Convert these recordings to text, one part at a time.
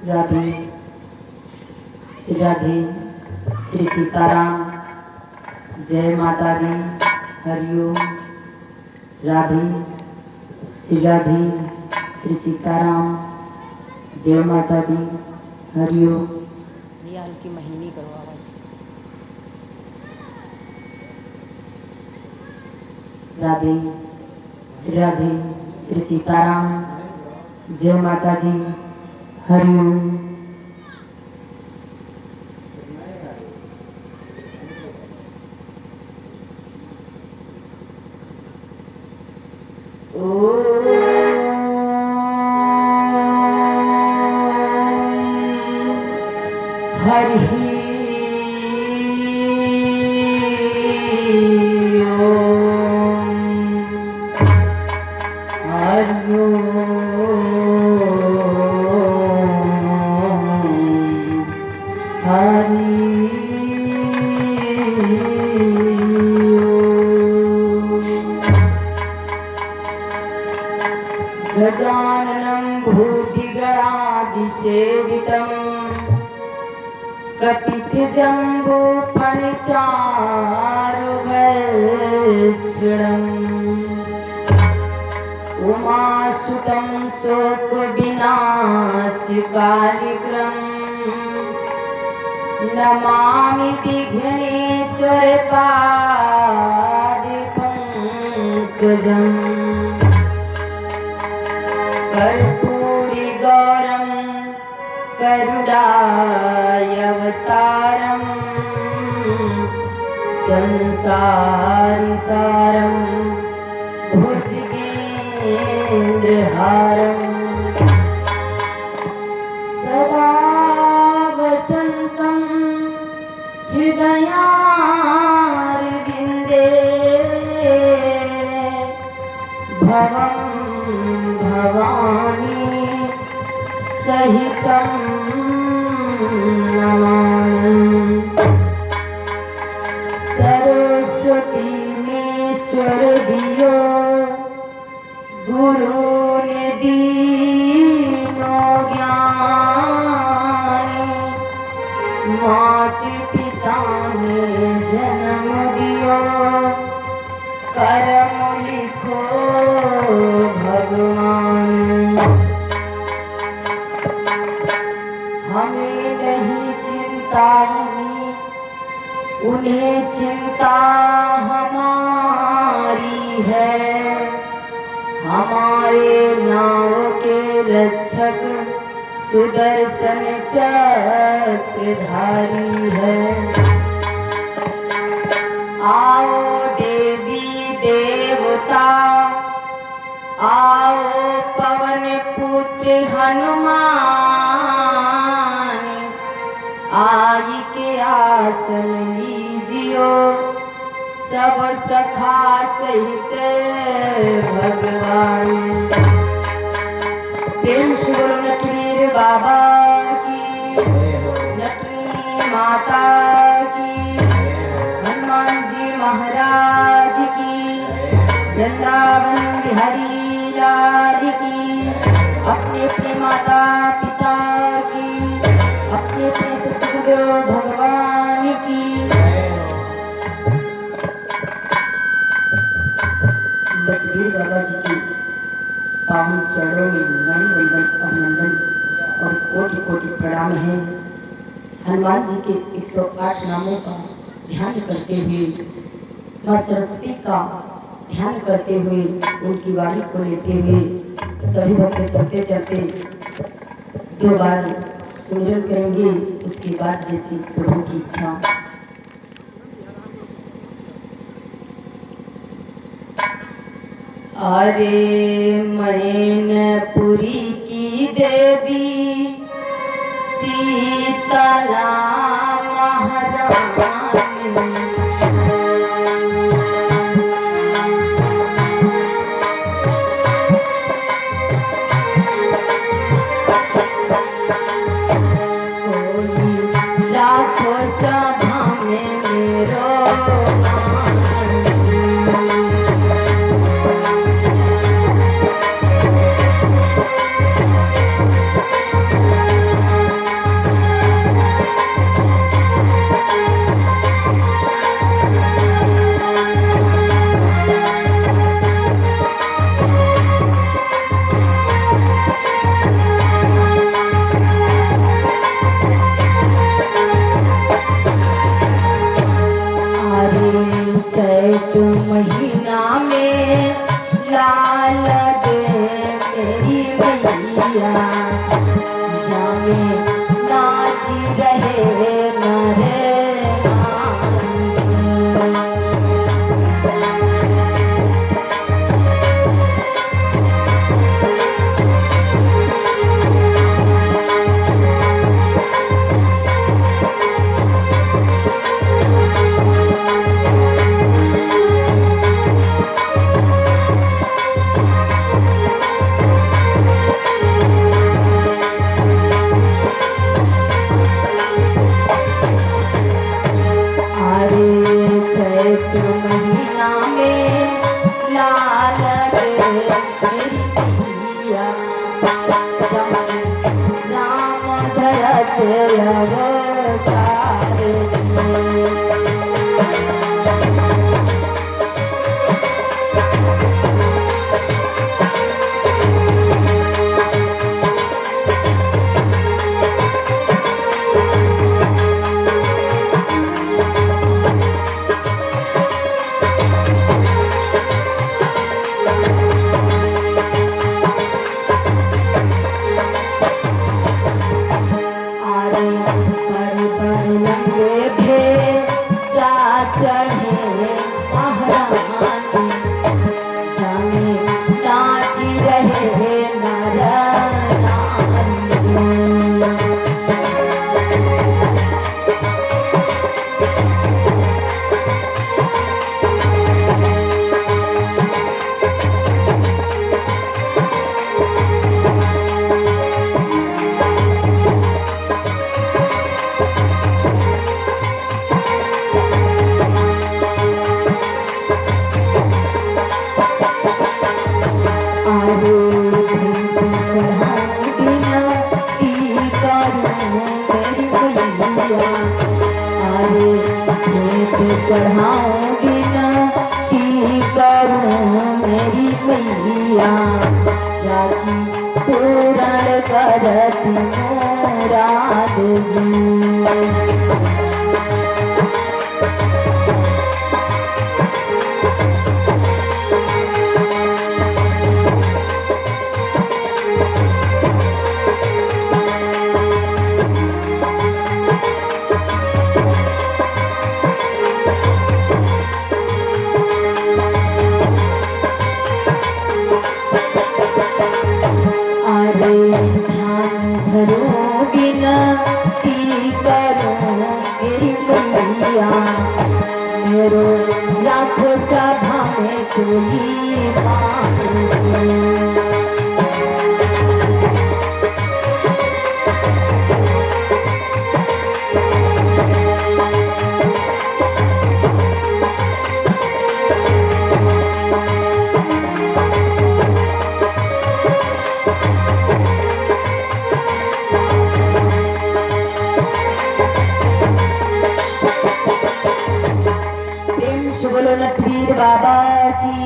राधे राधे श्री सीताराम। जय माता दी। हरिओम। राधे राधे श्री सीताराम। जय माता दी। हरिओम। भैया हल्की महीनी करो आवाज। राधे राधे श्री सीताराम। जय माता दी। हरिओम। हरि गजाननं भूतिगणाधिसेवितं कपितजम्बूफलचारुभक्षणम् उमासुतं शोकविनाशकारिक्रम् नमामि विघ्नेश्वरपादपङ्कजम् कर्पूरी गौरम करुणावतारम संसारिसारम भुजगेन्द्रहारम सदा वसन्तं हृदयारविन्दे भवं भवानी सहितं नमामि। सरस्वती ईश्वर दियो गुरुन दीनो ज्ञान माता पिता ने जन्म दियो करम लिखो भगवान। हमें नहीं चिंता नहीं उन्हें चिंता हमारी है। हमारे नाव के रक्षक सुदर्शन चक्रधारी है। आओ देवी देवता आओ पवन पुत्र हनुमान आई के आसन लीजियो सब सखा सहित भगवान। प्रेम से बोलो नटवीर बाबा की नटवी माता की हनुमान जी महाराज की वृंदावन बिहारी लाल की अपने अपने माता पिता की अपने अपने सतगुरु भगवान की। लखबीर बाबा जी की पावन चरणों में नमन वंदन अभिनंदन और कोटि कोटि प्रणाम है। हनुमान जी के 108 नामों का ध्यान करते हुए मां सरस्वती का ध्यान करते हुए उनकी वाणी को लेते हुए सभी भक्त चलते चलते 2 बार सुमिरन करेंगे। उसके बाद जैसी प्रभु की इच्छा। अरे मैनपुरी की देवी शीतला महारानी लाखों सभा में मेरो मैया जामे नाची रहे नरे चढ़ाऊंगी ना की करूं मेरी मैया जाकी पूर्ण करती मुराद जी। मेरो लाखों सभा में कोई बाबा की,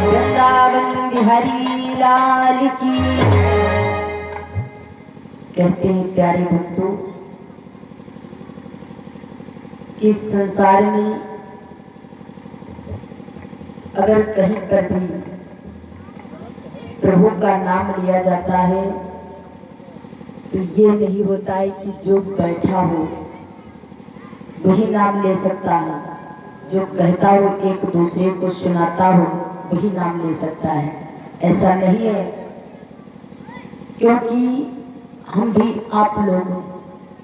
वृंदावन बिहारी लाल की। कहते हैं प्यारे भक्तों, इस संसार में अगर कहीं पर भी प्रभु का नाम लिया जाता है तो ये नहीं होता है कि जो बैठा हो वही नाम ले सकता है, जो कहता हो एक दूसरे को सुनाता हो वही नाम ले सकता है। ऐसा नहीं है, क्योंकि हम भी आप लोगों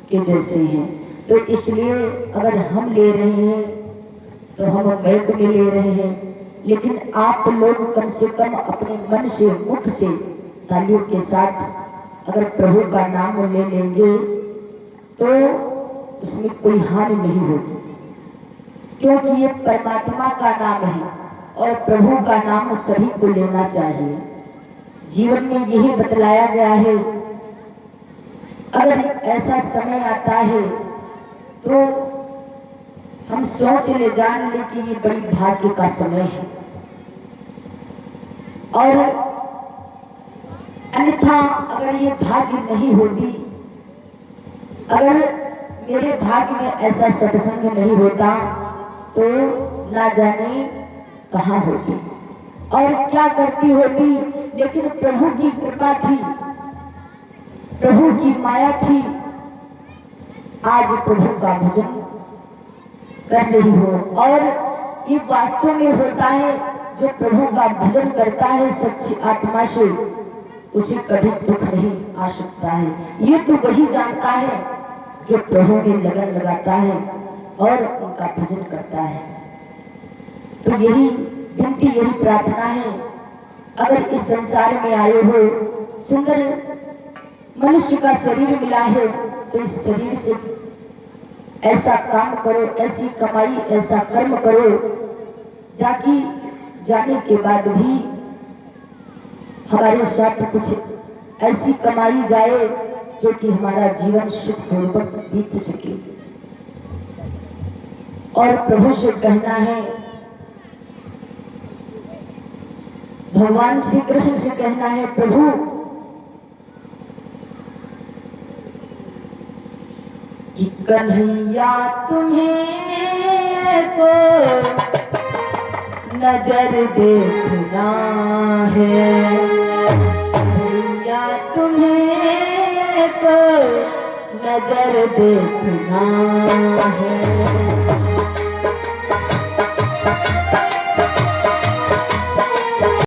के जैसे हैं। तो इसलिए अगर हम ले रहे हैं तो हम बैक में ले रहे हैं, लेकिन आप लोग कम से कम अपने मन से, मुख से, तालियों के साथ अगर प्रभु का नाम ले लेंगे तो उसमें कोई हानि नहीं होगी, क्योंकि ये परमात्मा का नाम है और प्रभु का नाम सभी को लेना चाहिए। जीवन में यही बतलाया गया है। अगर ऐसा समय आता है तो हम सोच ले, जान ले कि ये बड़ी भाग्य का समय है, और अन्यथा अगर ये भाग्य नहीं होती, अगर मेरे भाग्य में ऐसा सत्संग नहीं होता तो ना जाने कहाँ होती और क्या करती होती। लेकिन प्रभु की कृपा थी प्रभु की माया थी, आज प्रभु का भजन कर रही हो। और ये वास्तव में होता है, जो प्रभु का भजन करता है सच्ची आत्मा से, उसे कभी दुख नहीं आ सकता है। ये तो वही जानता है जो प्रभु में लगन लगाता है और उनका भजन करता है। तो यही विनती, यही प्रार्थना है, अगर इस संसार में आए हो, सुंदर मनुष्य का शरीर मिला है, तो इस शरीर से ऐसा काम करो, ऐसी कमाई, ऐसा कर्म करो, ताकि जाने के बाद भी हमारे साथ कुछ ऐसी कमाई जाए जो कि हमारा जीवन सुखपूर्वक बीत सके। और प्रभु से कहना है, भगवान श्री कृष्ण से कहना है, प्रभु कि कन्हैया तुम्हें तो नजर देखना है, कन्हैया तुम्हें तो नजर देखना है।